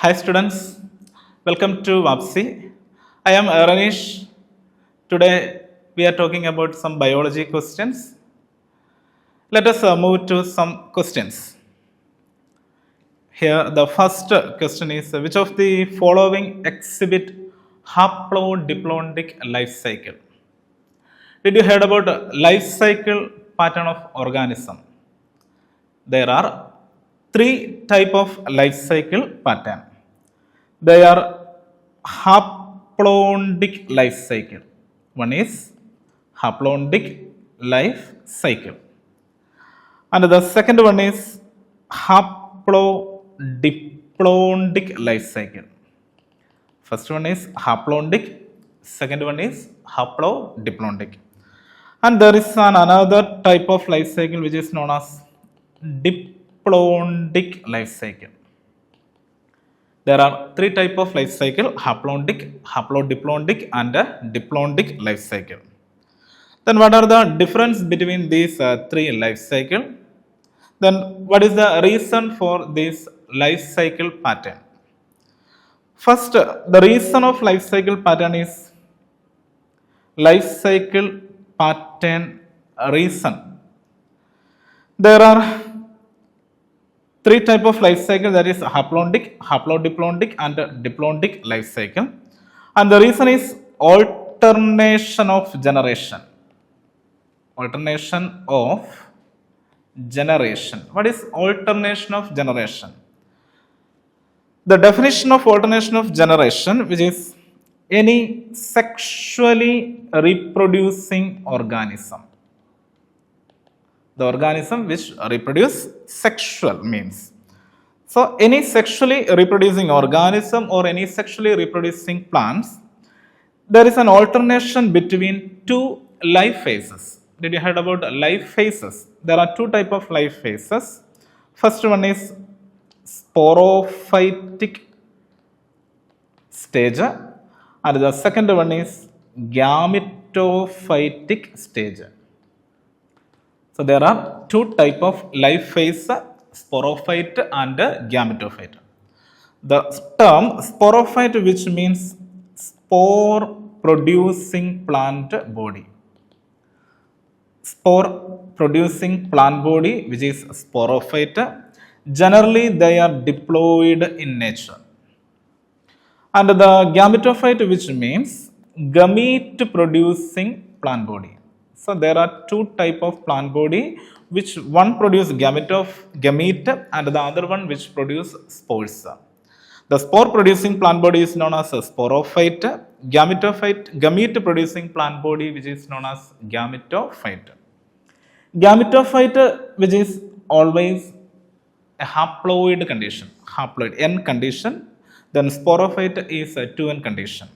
Hi students, welcome to VAPSI. I am Ranish. Today we are talking about some biology questions. Let us move to some questions. Here the first question is which of the following exhibit haplodiplondic life cycle? Did you heard about life cycle pattern of organism? There are three type of life cycle pattern. They are haplodic life cycle. One is haplodic life cycle. And the second one is haplodiplondic life cycle. First one is haplodic, second one is haplodiplondic. And there is another type of life cycle which is known as diplondic life cycle. There are three type of life cycle: haplodic, haplodiplondic, and diplondic life cycle. Then what are the difference between these three life cycle? Then what is the reason for this life cycle pattern? First, the reason of life cycle pattern is life cycle pattern reason. There are three type of life cycle, that is haplodic, haplodiplondic, and diplondic life cycle. And the reason is alternation of generation. Alternation of generation. What is alternation of generation? The definition of alternation of generation, which is any sexually reproducing organism. The organism which reproduce sexual means. So any sexually reproducing organism or any sexually reproducing plants, there is an alternation between two life phases. Did you heard about life phases? There are two type of life phases. First one is sporophytic stage, and the second one is gametophytic stage. So there are two type of life phase, sporophyte and gametophyte. The term sporophyte, which means spore producing plant body. Spore producing plant body, which is sporophyte. Generally they are diploid in nature. And the gametophyte, which means gamete producing plant body. So there are two type of plant body, which one produce gamete and the other one which produce spores. The spore producing plant body is known as a sporophyte. Gamete producing plant body, which is known as gametophyte. Gametophyte, which is always a haploid condition, haploid N condition. Then sporophyte is a 2N condition.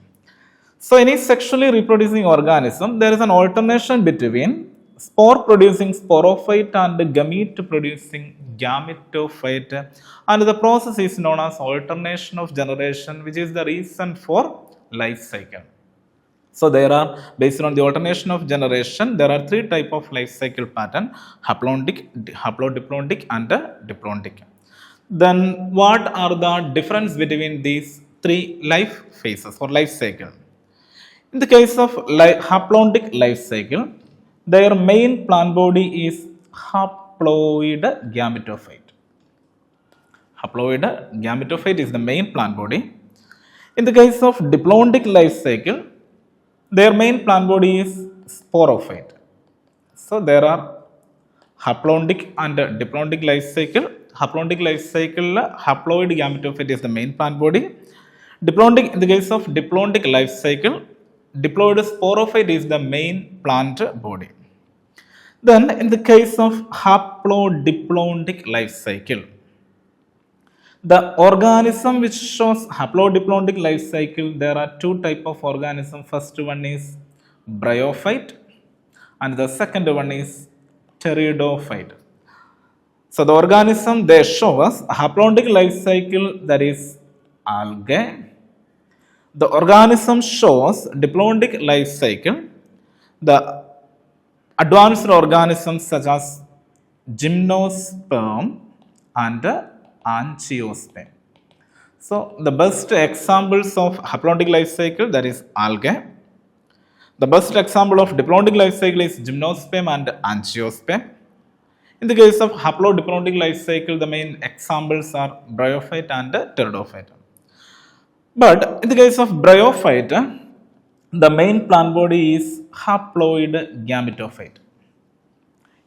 So any sexually reproducing organism, there is an alternation between spore producing sporophyte and gamete producing gametophyte, and the process is known as alternation of generation, which is the reason for life cycle. So there are, based on the alternation of generation, there are three type of life cycle pattern: haplodic, haplodiplondic, and diplondic. Then what are the difference between these three life phases or life cycle? In the case of haplodic life cycle, their main plant body is haploid gametophyte. Haploid gametophyte is the main plant body. In the case of diplondic life cycle, their main plant body is sporophyte. So there are haplodic and diplondic life cycle. Haplodic life cycle, haploid gametophyte is the main plant body. Diplondic, in the case of diplondic life cycle, diploid sporophyte is the main plant body. Then in the case of haplodiplondic life cycle, the organism which shows haplodiplondic life cycle, there are two type of organism. First one is bryophyte and the second one is pteridophyte. So the organism they show us haplodic life cycle, that is algae. The organism shows diplondic life cycle, the advanced organisms such as gymnosperm and angiosperm. So the best examples of haplontic life cycle, that is algae. The best example of diplontic life cycle is gymnosperm and angiosperm. In the case of haplodiplontic life cycle, the main examples are bryophyte and pteridophyte. But in the case of bryophyte, the main plant body is haploid gametophyte.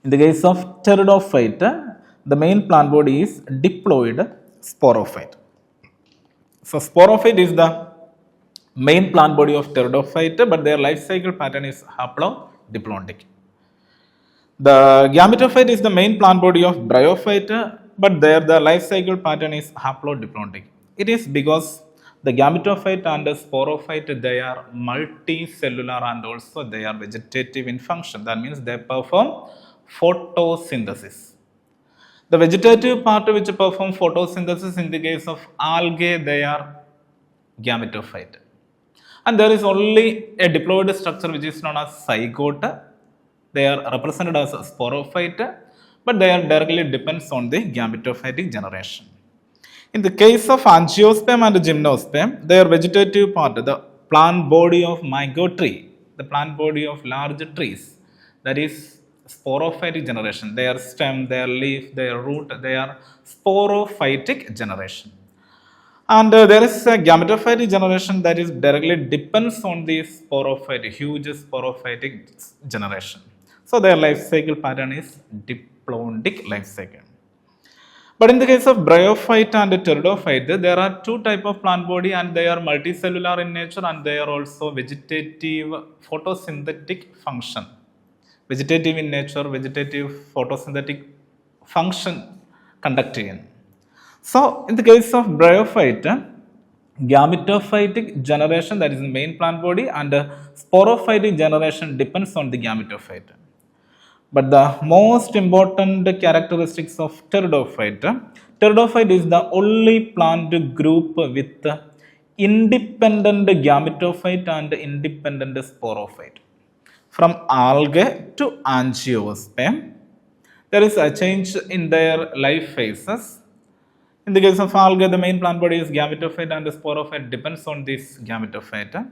In the case of pteridophyte, the main plant body is diploid sporophyte. So sporophyte is the main plant body of pteridophyte, but their life cycle pattern is haplodiplontic. The gametophyte is the main plant body of bryophyte, but there the life cycle pattern is haplodiplontic. It is because the gametophyte and the sporophyte, they are multicellular and also they are vegetative in function. That means they perform photosynthesis. The vegetative part which perform photosynthesis, in the case of algae, they are gametophyte. And there is only a diploid structure which is known as zygote. They are represented as sporophyte, but they are directly depends on the gametophytic generation. In the case of angiosperm and gymnosperm, their vegetative part, the plant body of mango tree, the plant body of large trees, that is sporophytic generation. Their stem, their leaf, their root, they are sporophytic generation. And there is a gametophytic generation that is directly depends on the sporophytic, huge sporophytic generation. So their life cycle pattern is diplontic life cycle. But in the case of bryophyte and pteridophyte, there are two types of plant body and they are multicellular in nature and they are also vegetative photosynthetic function. Vegetative in nature, vegetative photosynthetic function conducting. So in the case of bryophyte, gametophytic generation, that is the main plant body, and sporophytic generation depends on the gametophyte. But the most important characteristics of pteridophyte is the only plant group with independent gametophyte and independent sporophyte. From algae to angiosperm, there is a change in their life phases. In the case of algae, the main plant body is gametophyte and the sporophyte depends on this gametophyte.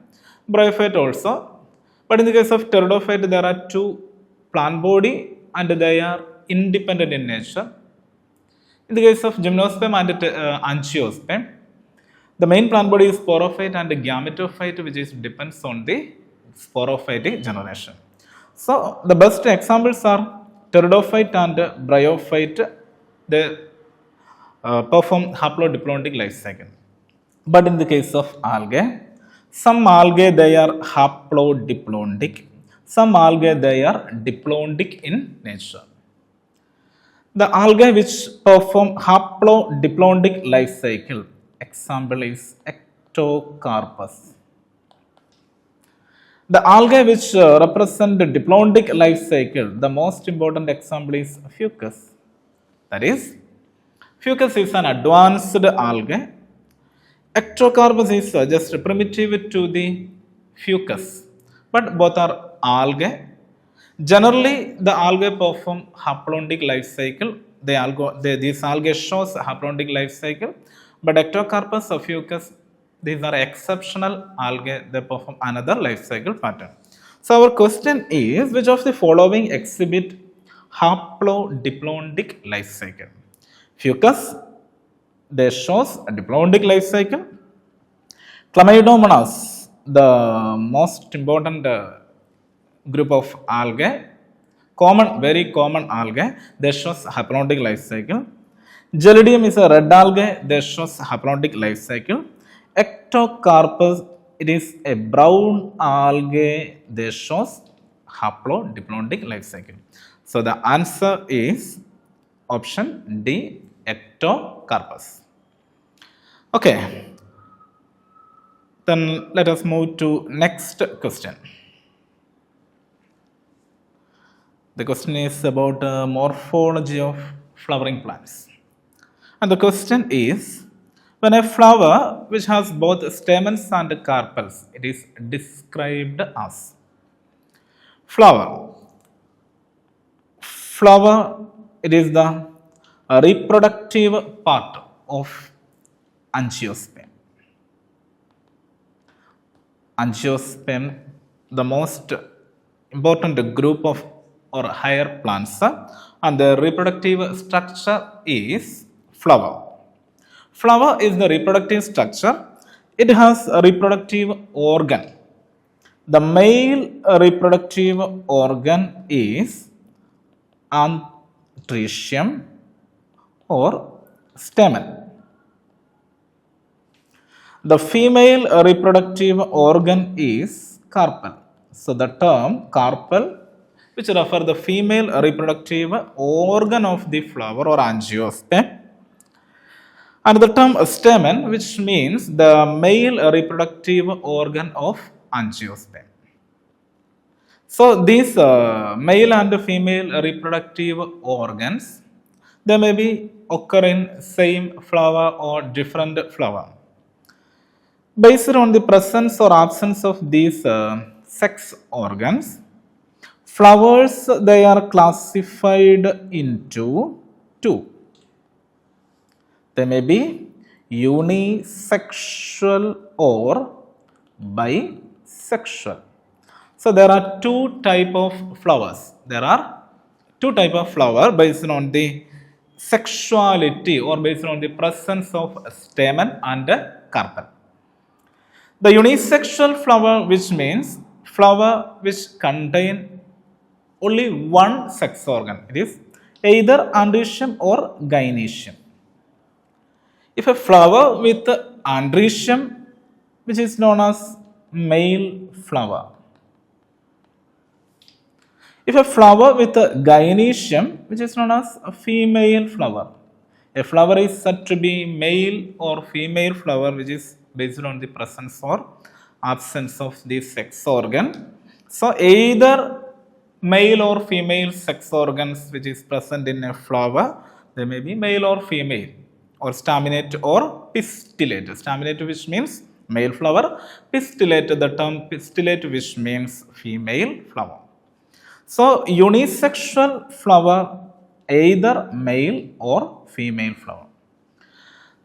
Bryophyte also. But in the case of pteridophyte, there are two plant body and they are independent in nature. In the case of gymnosperm and angiosperm, the main plant body is sporophyte and gametophyte, which is depends on the sporophytic generation. So the best examples are pteridophyte and bryophyte. They perform haplodiplontic life cycle. But in the case of algae, some algae they are haplodiplontic, some algae they are diplontic in nature. The algae which perform haplodiplontic life cycle, example is Ectocarpus. The algae which represent the diplontic life cycle, the most important example is Fucus. That is, Fucus is an advanced algae. Ectocarpus is just primitive to the Fucus, but both are algae. Generally, the algae perform haplontic life cycle. These algae shows haplontic life cycle, but Ectocarpus or Fucus, these are exceptional algae. They perform another life cycle pattern. So our question is, which of the following exhibit haplodiplontic life cycle? Fucus, they shows a diplontic life cycle. Chlamydomonas, the most important group of algae, very common algae, they shows haplontic life cycle. Gelidium is a red algae, they shows haplontic life cycle. Ectocarpus, it is a brown algae, they shows haplodiplontic life cycle. So the answer is option D, Ectocarpus. Okay, then let us move to next question. The question is about morphology of flowering plants. And the question is, when a flower which has both stamens and carpels, it is described as flower. It is the reproductive part of angiosperm. Angiosperm, the most important group of or higher plants, and the reproductive structure is flower. Flower is the reproductive structure. It has a reproductive organ. The male reproductive organ is androecium or stamen. The female reproductive organ is carpel. So the term carpel, which refer the female reproductive organ of the flower or angiosperm, and the term stamen, which means the male reproductive organ of angiosperm. So these male and female reproductive organs, they may be occur in same flower or different flower. Based on the presence or absence of these sex organs, flowers, they are classified into two. They may be unisexual or bisexual. So there are two type of flowers. There are two type of flower based on the sexuality or based on the presence of stamen and carpel. The unisexual flower, which means flower which contain only one sex organ. It is either androecium or gynoecium. If a flower with androecium, which is known as male flower. If a flower with gynoecium, which is known as a female flower. A flower is said to be male or female flower, which is based on the presence or absence of the sex organ. So either male or female sex organs which is present in a flower, they may be male or female, or staminate or pistillate. Staminate, which means male flower. Pistillate, the term pistillate, which means female flower. So unisexual flower, either male or female flower.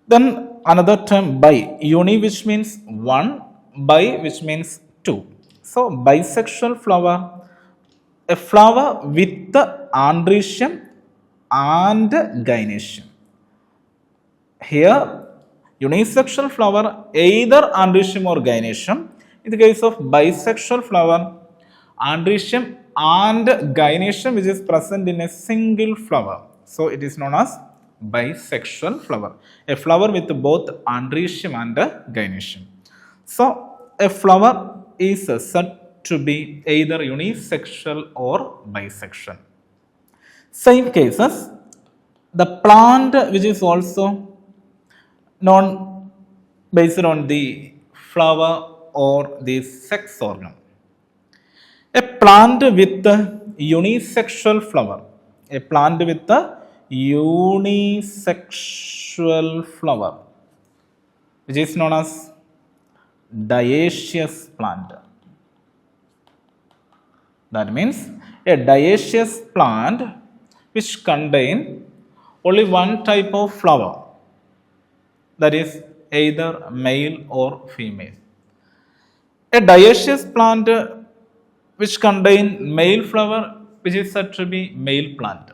Then another term bi. Uni, which means one, bi, which means two. So bisexual flower, a flower with androecium and gynoecium. Here, unisexual flower, either androecium or gynoecium. In the case of bisexual flower, androecium and gynoecium, which is present in a single flower. So it is known as bisexual flower. A flower with both androecium and gynoecium. So a flower is said to be either unisexual or bisexual. Same cases, the plant which is also known based on the flower or the sex organ. A plant with a unisexual flower. A plant with a unisexual flower, which is known as dioecious plant. That means a dioecious plant which contain only one type of flower, that is either male or female. A dioecious plant which contain male flower, which is said to be male plant.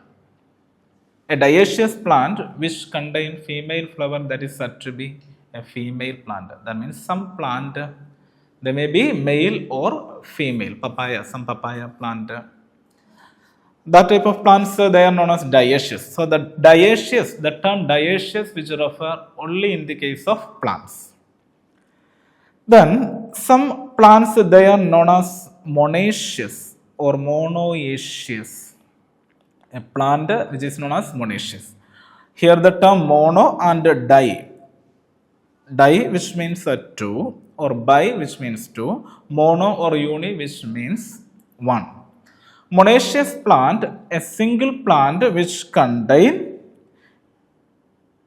A dioecious plant which contain female flower, that is said to be a female plant. That means some plant, they may be male or female. Papaya, some papaya plant. That type of plants, they are known as dioecious. So the dioecious, the term dioecious, which refer only in the case of plants. Then some plants, they are known as monoecious or monoecious. A plant which is known as monoecious. Here the term mono and di. Di, which means two, or bi, which means two. Mono or uni, which means one. Monoecious plant, a single plant which contain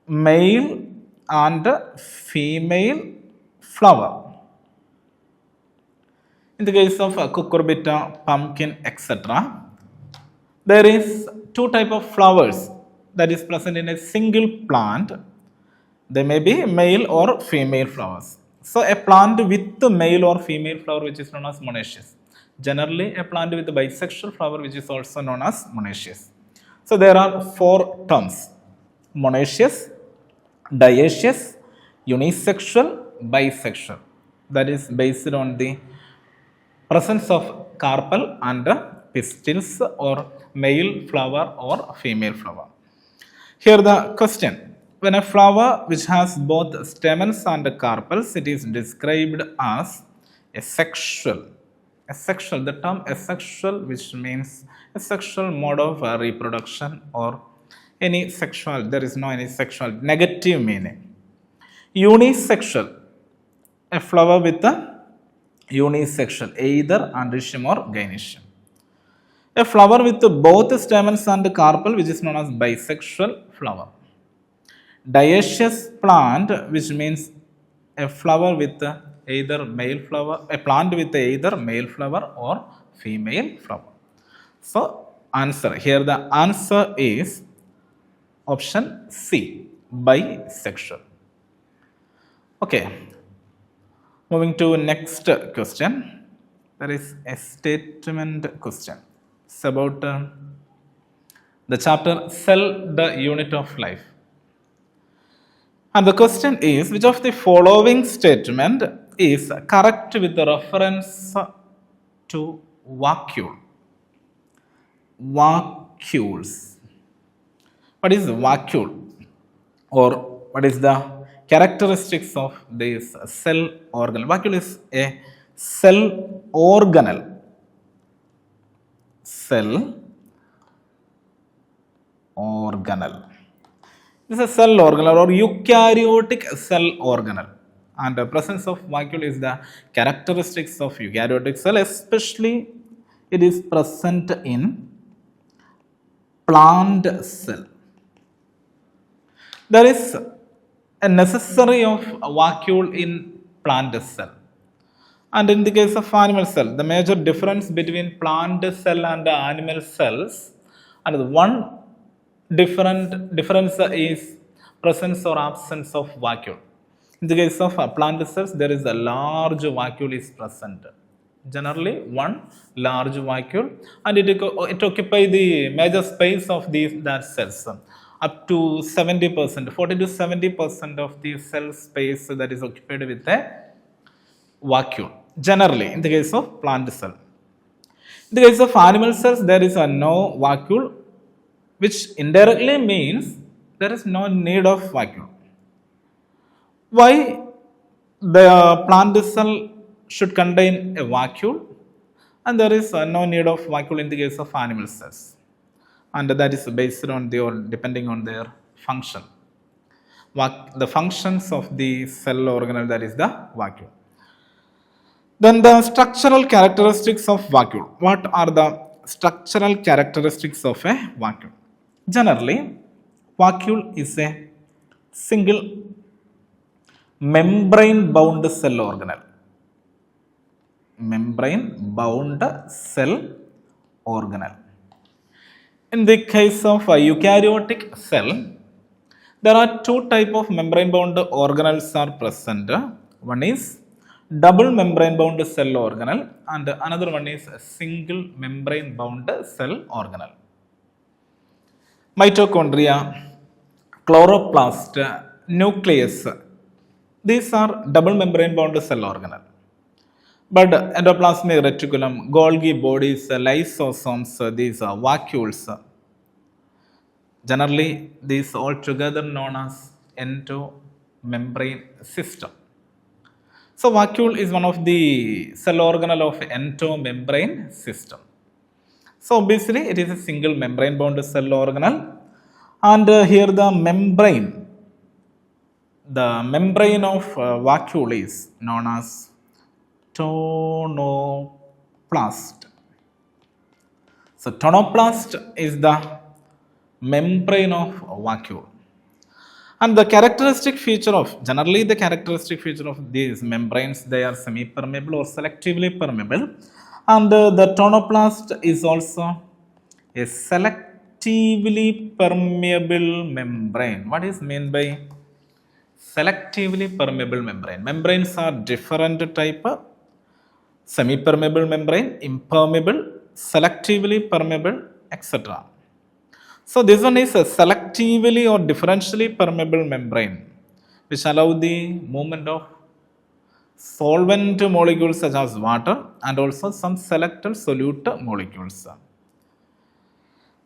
male and female flower. In the case of cucurbita, pumpkin, etc., there is two type of flowers that is present in a single plant. They may be male or female flowers. So a plant with male or female flower which is known as monoecious. Generally a plant with a bisexual flower which is also known as monoecious. So there are four terms: monoecious, dioecious, unisexual, bisexual. That is based on the presence of carpel and pistils or male flower or female flower. Here the question: when a flower which has both stamens and carpels, it is described as asexual. Asexual, the term asexual, which means a sexual mode of reproduction or any sexual, there is no any sexual negative meaning. Unisexual, a flower with a unisexual, either androecium or gynoecium. A flower with both stamens and carpel, which is known as bisexual flower. Dioecious plant, which means a flower with either male flower, a plant with either male flower or female flower. So answer, here the answer is option C, bisexual. Okay, moving to next question. There is a statement question. It's about the chapter Cell, the Unit of Life. And the question is, which of the following statement is correct with the reference to vacuole? Vacuoles. What is vacuole? Or what is the characteristics of this cell organelle? Vacuole is a cell organelle. Cell organelle. This is a cell organelle or eukaryotic cell organelle. And the presence of vacuole is the characteristics of eukaryotic cell, especially it is present in plant cell. There is a necessary of vacuole in plant cell. And in the case of animal cell, the major difference between plant cell and animal cells, and one difference is presence or absence of vacuole. In the case of plant cells, there is a large vacuole is present. Generally, one large vacuole, and it occupies the major space of that cells. Up to 70%, 40 to 70% of the cell space that is occupied with a vacuole. Generally, in the case of plant cell. In the case of animal cells, there is no vacuole, which indirectly means there is no need of vacuole. Why the plant cell should contain a vacuole and there is no need of vacuole in the case of animal cells? And that is based on depending on their function. The functions of the cell organelle, that is the vacuole. Then the structural characteristics of vacuole. What are the structural characteristics of a vacuole? Generally, vacuole is a single membrane bound cell organelle. Membrane bound cell organelle. In the case of a eukaryotic cell, there are two types of membrane bound organelles are present. One is double membrane bound cell organelle and another one is a single membrane bound cell organelle. Mitochondria, chloroplast, nucleus, these are double membrane bound cell organelle. But endoplasmic reticulum, Golgi bodies, lysosomes, these are vacuoles. Generally, these all together known as endomembrane system. So, vacuole is one of the cell organelle of endomembrane system. So, obviously, it is a single membrane bound cell organelle, and here the membrane of vacuole is known as tonoplast. So, tonoplast is the membrane of vacuole. And the characteristic feature of, generally the characteristic feature of these membranes, they are semi-permeable or selectively permeable. And the tonoplast is also a selectively permeable membrane. What is meant by selectively permeable membrane. Membranes are different type: semi-permeable membrane, impermeable, selectively permeable, etc. So this one is a selectively or differentially permeable membrane, which allow the movement of solvent molecules such as water and also some selected solute molecules.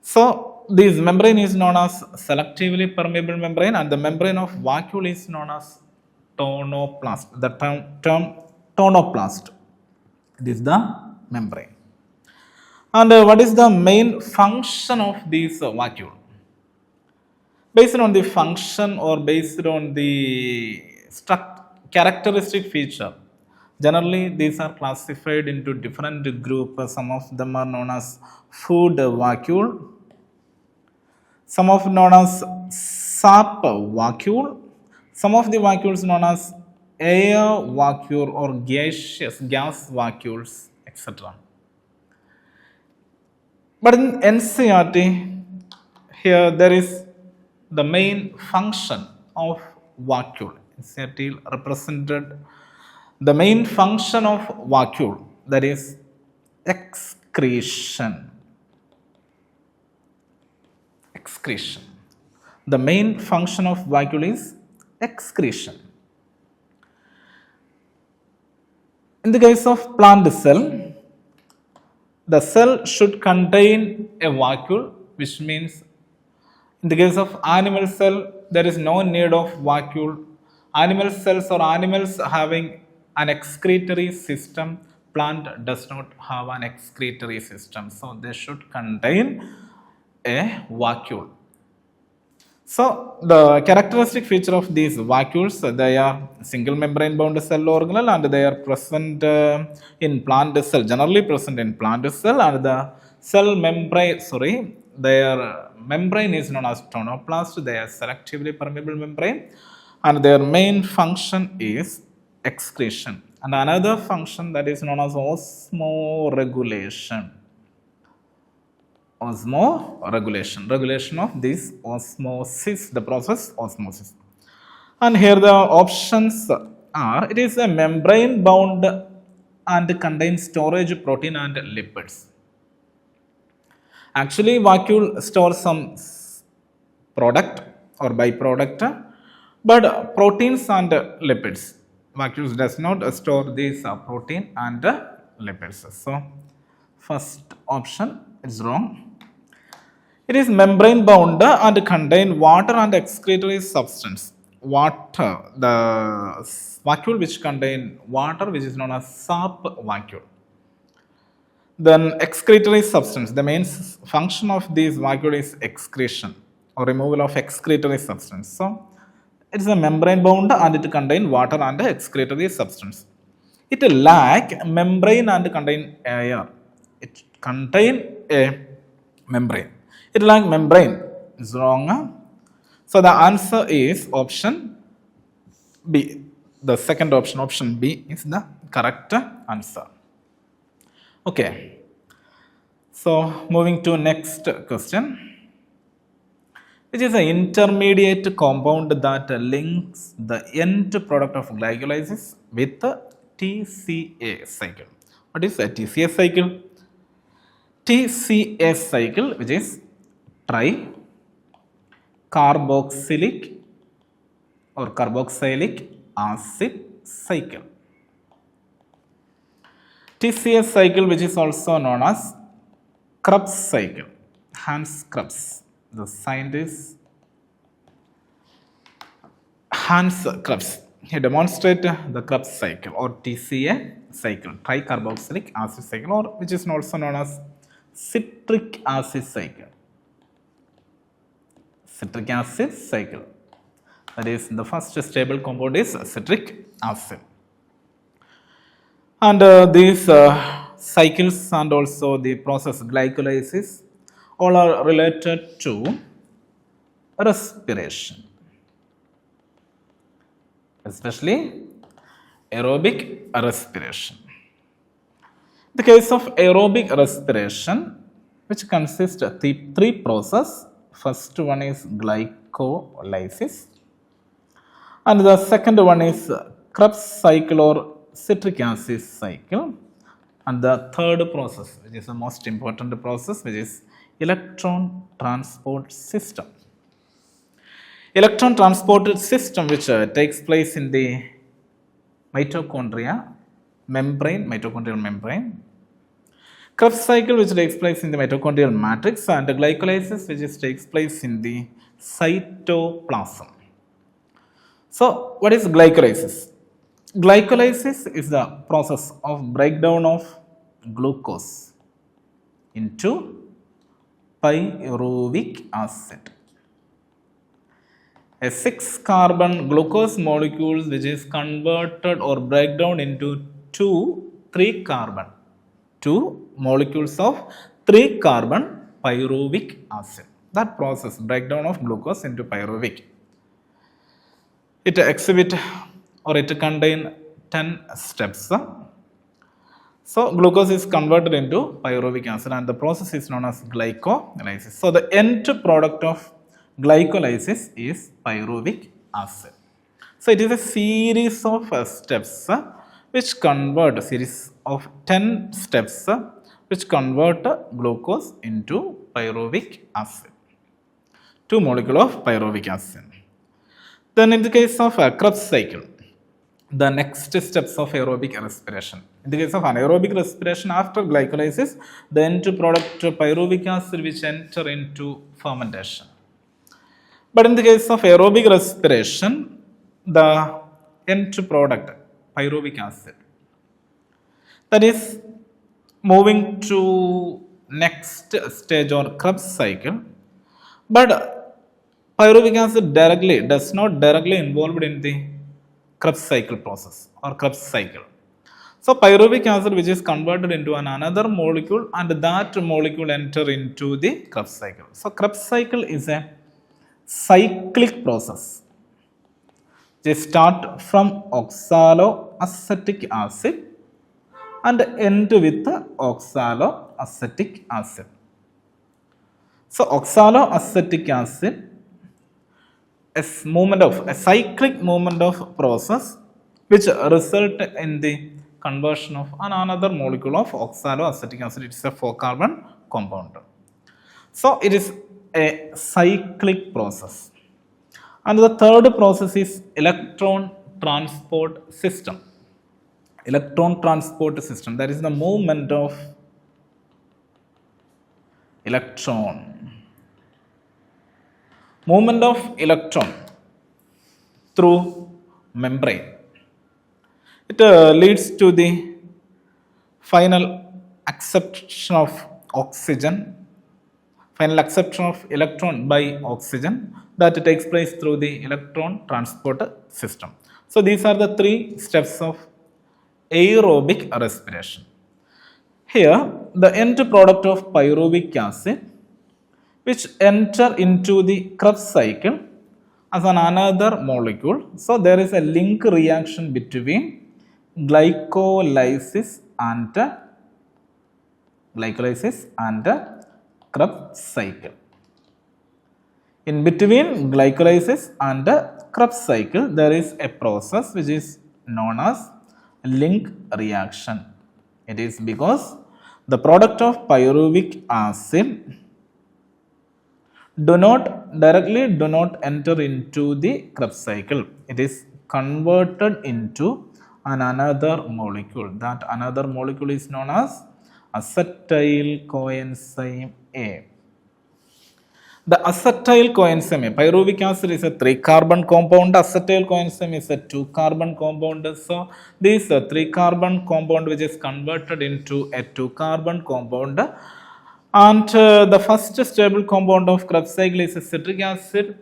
So this membrane is known as selectively permeable membrane, and the membrane of vacuole is known as tonoplast. The term tonoplast, it is the membrane. And what is the main function of this vacuole? Based on the function or based on the characteristic feature, generally these are classified into different groups. Some of them are known as food vacuole, some of known as sap vacuole, some of the vacuoles known as air vacuole or gaseous gas vacuoles, etc. But in NCERT, here there is the main function of vacuole. NCERT represented the main function of vacuole, that is excretion. Excretion. The main function of vacuole is excretion. In the case of plant cell, the cell should contain a vacuole, which means in the case of animal cell, there is no need of vacuole. Animal cells or animals having an excretory system, plant does not have an excretory system, so they should contain a vacuole. So the characteristic feature of these vacuoles, they are single membrane bound cell organelle and they are present in plant cell, generally present in plant cell, and the cell membrane, their membrane is known as tonoplast. They are selectively permeable membrane and their main function is excretion, and another function that is known as osmoregulation. Regulation of this osmosis, the process osmosis. And here the options are: it is a membrane bound and contains storage protein and lipids. Actually, vacuole stores some product or byproduct, but proteins and lipids. Vacuole does not store these protein and lipids. So first option is wrong. It is membrane bound and contain water and excretory substance. Water, the vacuole which contain water, which is known as sap vacuole. Then excretory substance, the main function of this vacuole is excretion or removal of excretory substance. So it is a membrane bound and it contain water and excretory substance. It lack membrane and contain air. It contain a membrane. It lack membrane is wrong. So the answer is option B. The second option, option B, is the correct answer. Okay. So moving to next question, which is an intermediate compound that links the end product of glycolysis with the TCA cycle. What is a TCA cycle? TCA cycle, which is tricarboxylic or carboxylic acid cycle. TCA cycle, which is also known as Krebs cycle. Hans Krebs, the scientist Hans Krebs, he demonstrated the Krebs cycle or TCA cycle, tricarboxylic acid cycle, or which is also known as citric acid cycle. Citric acid cycle. That is, the first stable compound is citric acid. And these cycles and also the process glycolysis all are related to respiration, especially aerobic respiration. The case of aerobic respiration, which consists of three processes. First one is glycolysis, And the second one is Krebs cycle or citric acid cycle. And the third process, which is the most important process, which is electron transport system. Electron transport system, which takes place in the mitochondria membrane, mitochondrial membrane. Krebs cycle, which takes place in the mitochondrial matrix, and glycolysis, which takes place in the cytoplasm. So, what is glycolysis? Glycolysis is the process of breakdown of glucose into pyruvic acid. A 6-carbon glucose molecule which is converted or breakdown into 2 molecules of 3-carbon pyruvic acid. That process, breakdown of glucose into pyruvic, it exhibit or it contain 10 steps. So glucose is converted into pyruvic acid and the process is known as glycolysis. So the end product of glycolysis is pyruvic acid. So it is a series of steps which convert, a series of 10 steps which convert glucose into pyruvic acid, 2 molecules of pyruvic acid. Then in the case of Krebs cycle, the next steps of aerobic respiration. In the case of anaerobic respiration, after glycolysis, the end product pyruvic acid which enter into fermentation. But in the case of aerobic respiration, the end product pyruvic acid, that is moving to next stage or Krebs cycle, but pyruvic acid does not directly involved in the Krebs cycle process or Krebs cycle. So pyruvic acid which is converted into another molecule and that molecule enter into the Krebs cycle. So Krebs cycle is a cyclic process. They start from oxaloacetic acid and end with oxaloacetic acid. So oxaloacetic acid, a cyclic movement of process which result in the conversion of another molecule of oxaloacetic acid. It is a 4-carbon compound. So it is a cyclic process. And the third process is electron transport system. Electron transport system, that is the movement of electron. Movement of electron through membrane. It leads to the final acceptation of oxygen, final acceptation of electron by oxygen, that takes place through the electron transport system. So these are the 3 steps of aerobic respiration. Here, the end product of pyruvic acid which enter into the Krebs cycle as another molecule. So there is a link reaction between glycolysis and Krebs cycle. In between glycolysis and Krebs cycle, there is a process which is known as link reaction. It is because the product of pyruvic acid do not enter into the Krebs cycle. It is converted into another molecule. That another molecule is known as acetyl coenzyme A. The acetyl coenzyme A, pyruvic acid is a 3-carbon compound, acetyl coenzyme is a 2-carbon compound. So this 3-carbon compound which is converted into a 2-carbon compound, and the first stable compound of Krebs cycle is a citric acid,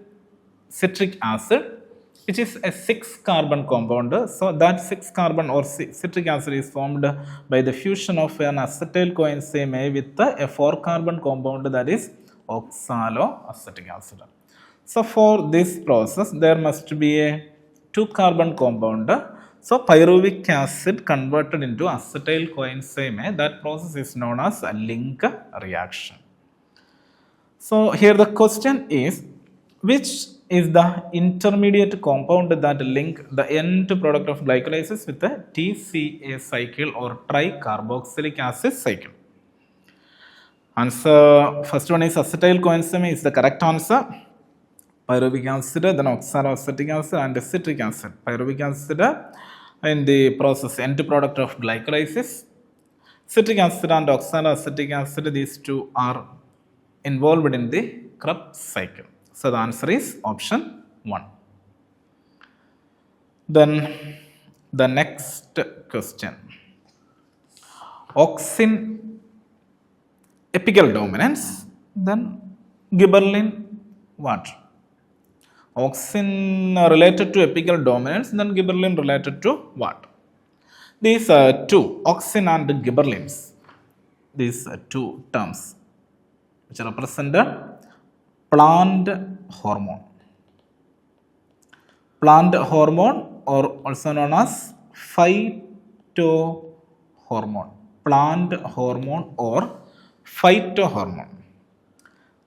which is a 6-carbon compound. So that 6-carbon or citric acid is formed by the fusion of an acetyl coenzyme A with a 4-carbon compound, that is oxaloacetic acid. So for this process, there must be a 2-carbon compound. So pyruvic acid converted into acetyl coenzyme A, that process is known as a link reaction. So here the question is, which is the intermediate compound that link the end product of glycolysis with the TCA cycle or tricarboxylic acid cycle. Answer first one is acetyl coenzyme is the correct answer. Pyruvic acid, then oxaloacetic acid and citric acid. Pyruvic acid in the process end product of glycolysis. Citric acid and oxaloacetic acid, these two are involved in the Krebs cycle. So the answer is option 1. Then the next question. Auxin apical dominance, then gibberellin what? Auxin related to apical dominance, then gibberellin related to what? These two, auxin and gibberellins, these two terms which represent the plant hormone. Plant hormone, or also known as phytohormone. Plant hormone or phytohormone.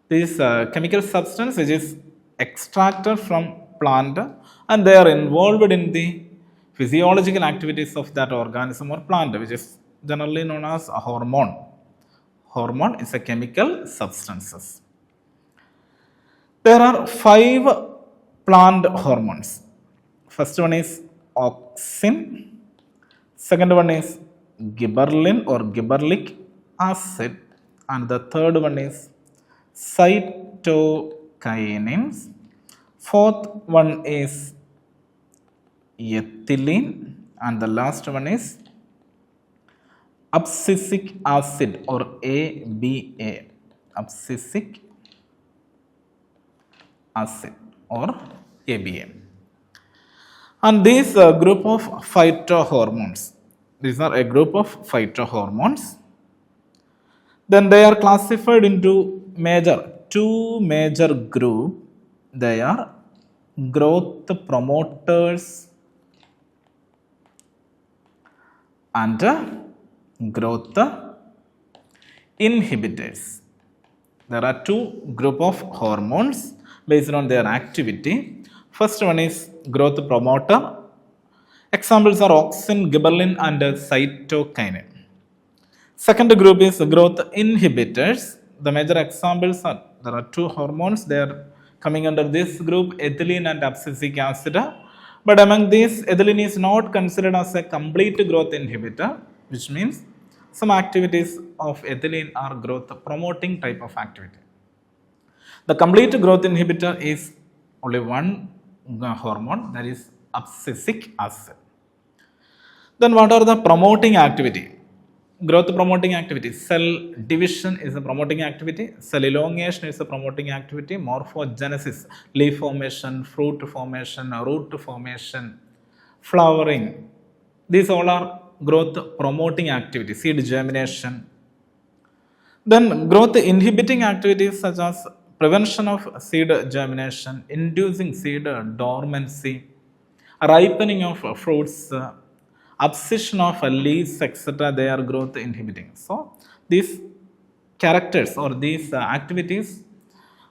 This chemical substance which is extracted from plant and they are involved in the physiological activities of that organism or plant, which is generally known as a hormone. Hormone is a chemical substances. There are 5 plant hormones. First one is auxin. Second one is gibberellin or gibberellic acid. And the third one is cytokinins. Fourth one is ethylene. And the last one is abscisic acid or ABA. Abscisic acid or ABA. And these group of phytohormones, these are a group of phytohormones. Then they are classified into two major groups. They are growth promoters and growth inhibitors. There are 2 group of hormones based on their activity. First one is growth promoter. Examples are auxin, gibberellin and cytokinin. Second group is growth inhibitors. The major examples are, there are 2 hormones, they are coming under this group, ethylene and abscisic acid. But among these, ethylene is not considered as a complete growth inhibitor, which means some activities of ethylene are growth promoting type of activity. The complete growth inhibitor is only one hormone, that is abscisic acid. Then what are the promoting activity? Growth promoting activity. Cell division is a promoting activity. Cell elongation is a promoting activity. Morphogenesis, leaf formation, fruit formation, root formation, flowering. These all are growth promoting activities. Seed germination. Then growth inhibiting activities such as prevention of seed germination, inducing seed dormancy, ripening of fruits, abscission of leaves, etc. They are growth inhibiting. So these characters or these activities,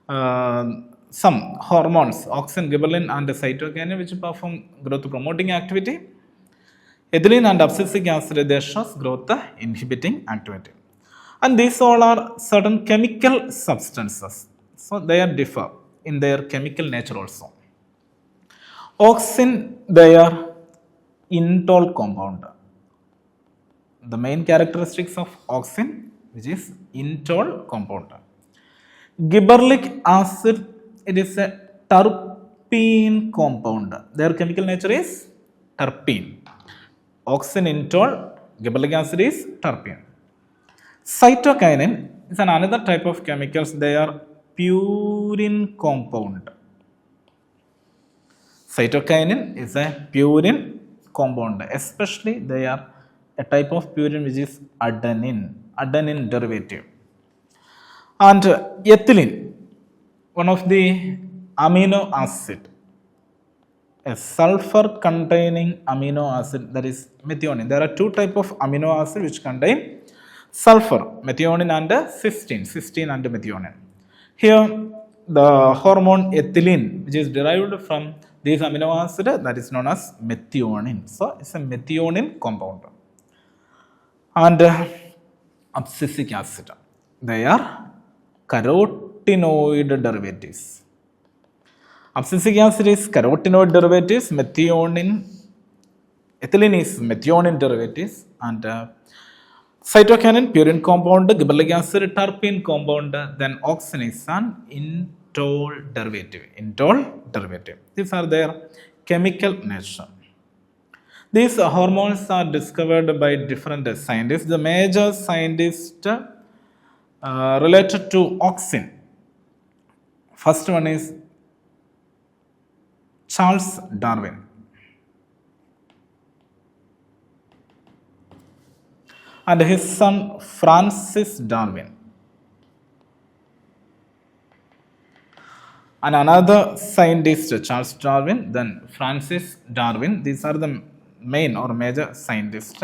some hormones, auxin, gibberellin and cytokinin, which perform growth promoting activity. Ethylene and abscisic acid, they show growth inhibiting activity. And these all are certain chemical substances. So they are differ in their chemical nature also. Auxin, they are indole compound. The main characteristics of auxin, which is indole compound. Gibberellic acid, it is a terpene compound. Their chemical nature is terpene. Auxin, indole, gibberellic acid is terpene. Cytokinin is another type of chemicals. They are purine compound. Cytokinin is a purine compound, especially they are a type of purine which is adenine derivative. And ethylene, one of the amino acid, a sulfur containing amino acid, that is methionine. There are 2 types of amino acid which contain sulfur, methionine and cysteine and methionine. Here the hormone ethylene, which is derived from these amino acid, that is known as methionine. So it's a methionine compound. And abscisic acid, they are carotenoid derivatives. Abscisic acid is carotenoid derivatives, methionine, ethylene is methionine derivatives, and cytokinin, purine compound, gibberellic acid, terpene compound, then auxin is an indole derivative. Indole derivative. These are their chemical nature. These hormones are discovered by different scientists. The major scientist related to auxin, first one is Charles Darwin. And his son Francis Darwin. And another scientist, Charles Darwin, then Francis Darwin. These are the main or major scientists.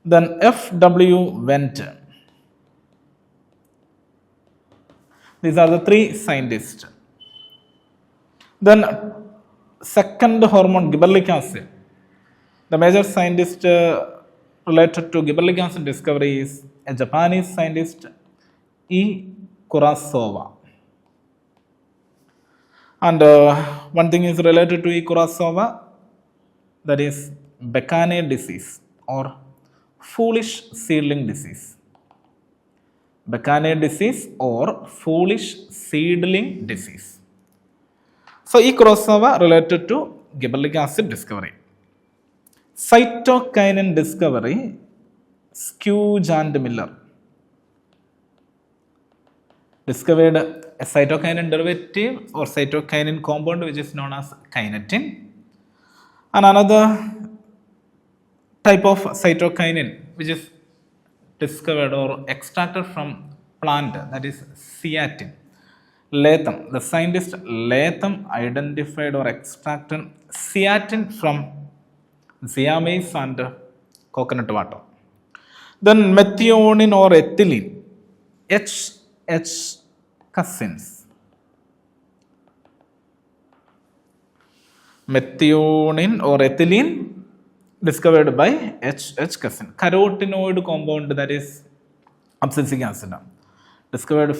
Then F.W. Venter. These are the three scientists. Then second hormone, gibberellic acid. The major scientist related to gibberellic acid discovery is a Japanese scientist, E. Kurosawa. And one thing is related to E. Kurosawa, that is Bekane disease or foolish seedling disease. Bekane disease or foolish seedling disease. So E. Kurosawa related to gibberellic acid discovery. Cytokinin discovery, Skewge and Miller discovered a cytokinin derivative or cytokinin compound which is known as kinetin. And another type of cytokinin which is discovered or extracted from plant, that is zeatin. Latham, the scientist Latham identified or extracted zeatin from zeamase and coconut water. Then methionine or ethylene, H cousins. Methionine or ethylene discovered by H cousin. Carotenoid compound, that is abscisic acid, discovered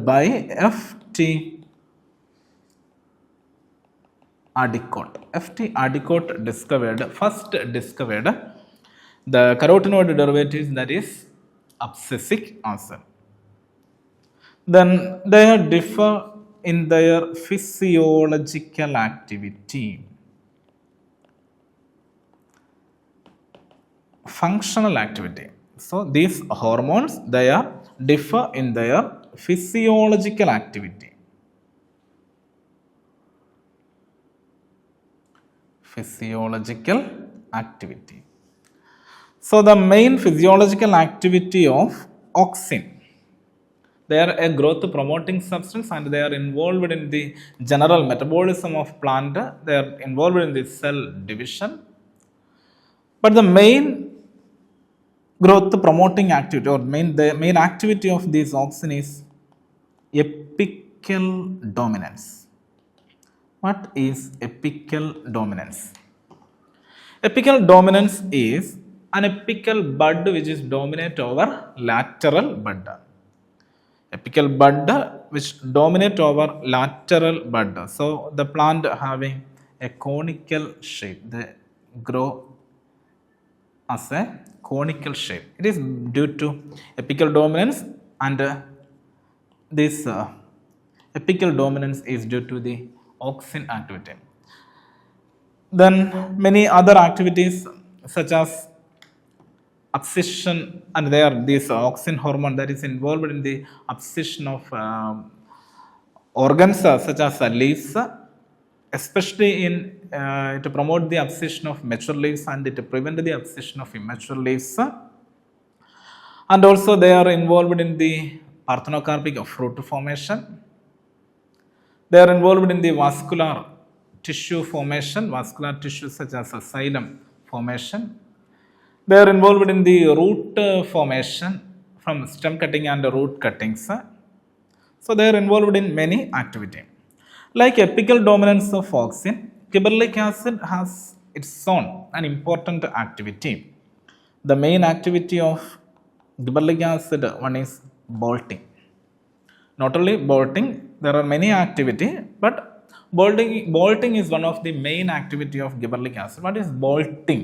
by F.T. Adicott. F.T. Adicott first discovered the carotenoid derivatives, that is abscisic acid. Then they differ in their physiological activity. Functional activity. So these hormones, they are differ in their physiological activity. Physiological activity. So the main physiological activity of auxin, they are a growth promoting substance and they are involved in the general metabolism of plant. They are involved in the cell division. But the main growth promoting activity or the main activity of this auxin is apical dominance. What is apical dominance? Apical dominance is an apical bud which is dominate over lateral bud. Apical bud which dominate over lateral bud. So the plant having a conical shape, they grow as a conical shape. It is due to apical dominance, and this apical dominance is due to the auxin activity. Then many other activities such as abscission, and there this auxin hormone that is involved in the abscission of organs such as leaves, especially in to promote the abscission of mature leaves and to prevent the abscission of immature leaves. And also they are involved in the parthenocarpic fruit formation. They are involved in the vascular tissue formation, vascular tissue such as xylem formation. They are involved in the root formation from stem cutting and root cuttings. So they are involved in many activity. Like apical dominance of auxin, gibberellic acid has its own an important activity. The main activity of gibberellic acid one is bolting. Not only bolting, there are many activity, but bolting is one of the main activity of gibberellic acid. What is bolting?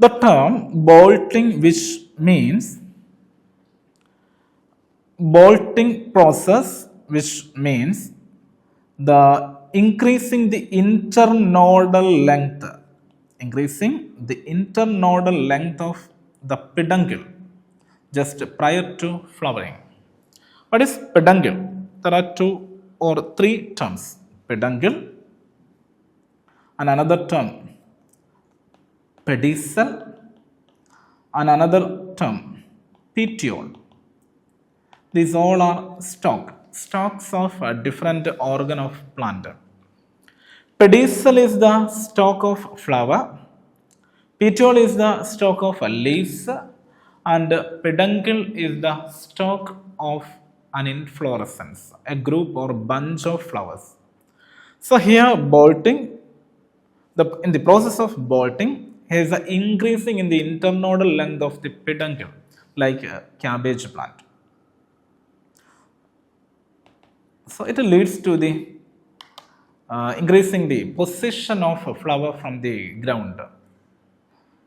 The term bolting, which means bolting process, which means the increasing the internodal length, of the peduncle just prior to flowering. What is peduncle? There are two or three terms: peduncle, and another term pedicel, and another term petiole. These all are stalks of a different organ of plant. Pedicel is the stalk of flower, petiole is the stalk of leaves, and peduncle is the stalk of an inflorescence, a group or bunch of flowers. So here bolting, in the process of bolting, is increasing in the internodal length of the peduncle, like a cabbage plant. So it leads to the increasing the position of a flower from the ground.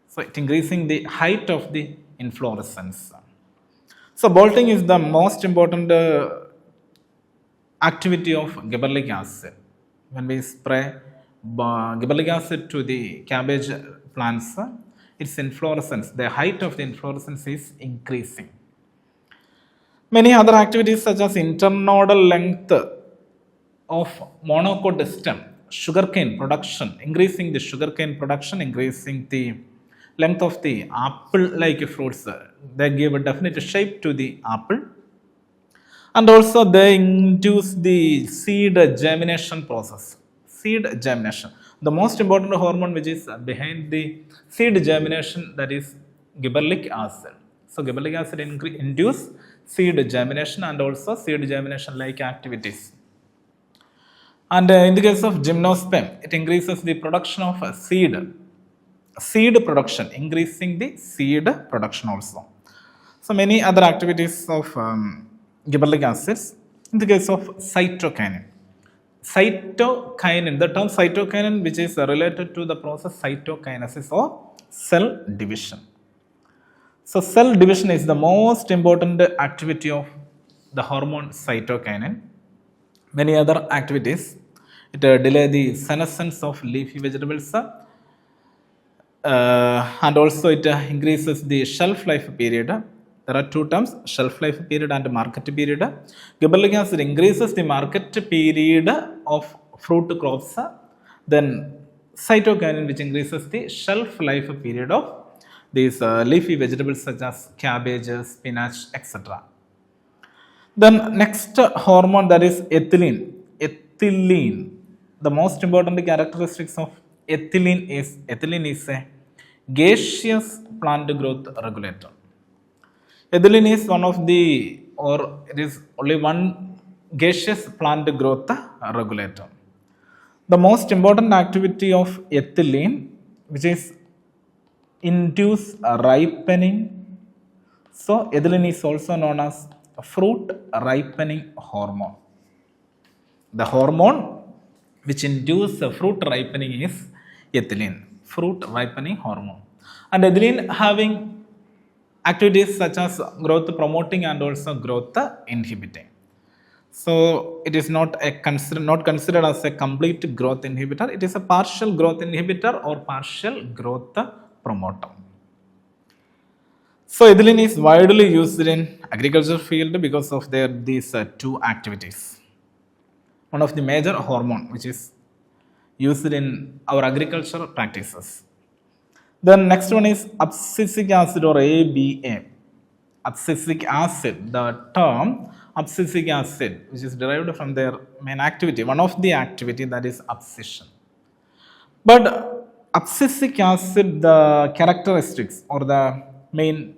So it increasing the height of the inflorescence. So bolting is the most important activity of gibberellic acid. When we spray gibberellic acid to the cabbage plants, its inflorescence, the height of the inflorescence is increasing. Many other activities such as internodal length of monocot stem, sugarcane production, increasing the sugarcane production, increasing the length of the apple-like fruits. They give a definite shape to the apple. And also they induce the seed germination process. Seed germination. The most important hormone which is behind the seed germination, that is gibberellic acid. So gibberellic acid induce seed germination and also seed germination like activities. And in the case of gymnosperm, it increases the production of seed production, increasing the seed production also. So many other activities of gibberellic acids. In the case of cytokinin, the term cytokinin, which is related to the process cytokinesis or cell division. So cell division is the most important activity of the hormone cytokinin. Many other activities. It delay the senescence of leafy vegetables, and also it increases the shelf life period. There are two terms: shelf life period and market period. Gibberellic acid increases the market period of fruit crops. Then cytokinin, which increases the shelf life period of these leafy vegetables such as cabbage, spinach, etc. Then next hormone, that is ethylene. The most important characteristics of ethylene is a gaseous plant growth regulator. Ethylene is one of the, or it is only one gaseous plant growth regulator. The most important activity of ethylene, which is induce ripening. So ethylene is also known as fruit ripening hormone. The hormone which induces fruit ripening is ethylene, fruit ripening hormone. And ethylene having activities such as growth promoting and also growth inhibiting. So it is not considered as a complete growth inhibitor. It is a partial growth inhibitor or partial growth promoter. So ethylene is widely used in agriculture field because of these two activities. One of the major hormone which is used in our agricultural practices. Then next one is abscisic acid or ABA. Abscisic acid, the term abscisic acid, which is derived from their main activity, one of the activity, that is abscission. But abscisic acid, the characteristics or the main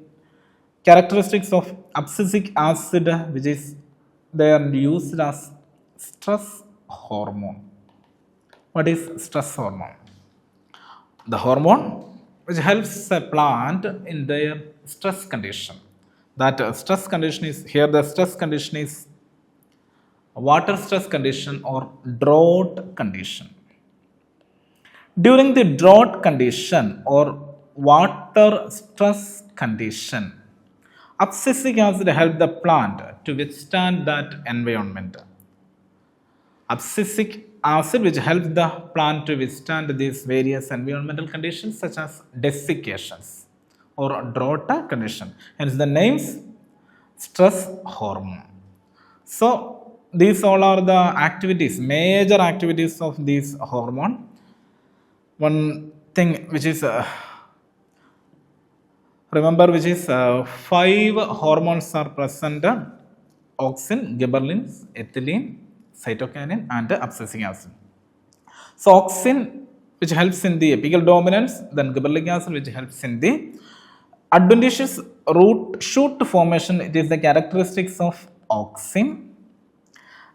characteristics of abscisic acid, which is they are used as stress hormone. What is stress hormone? The hormone which helps a plant in their stress condition. That stress condition is here, the stress condition is water stress condition or drought condition. During the drought condition or water stress condition, abscisic acid helps the plant to withstand that environment. Abscisic acid which helps the plant to withstand these various environmental conditions such as desiccations or drought condition. Hence the names stress hormone. So these all are the activities, major activities of this hormone. One thing which is remember, which is 5 hormones are present: auxin, gibberellin, ethylene, cytokinin and abscisic acid. So auxin which helps in the apical dominance, then gibberellic acid which helps in the adventitious root shoot formation. It is the characteristics of auxin.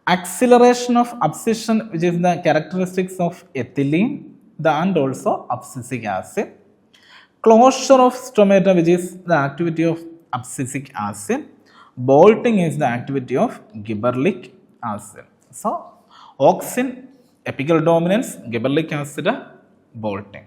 Acceleration of abscission which is the characteristics of ethylene and also abscisic acid. Closure of stomata which is the activity of abscisic acid. Bolting is the activity of gibberellic acid. So auxin, apical dominance, gibberellic acid, bolting.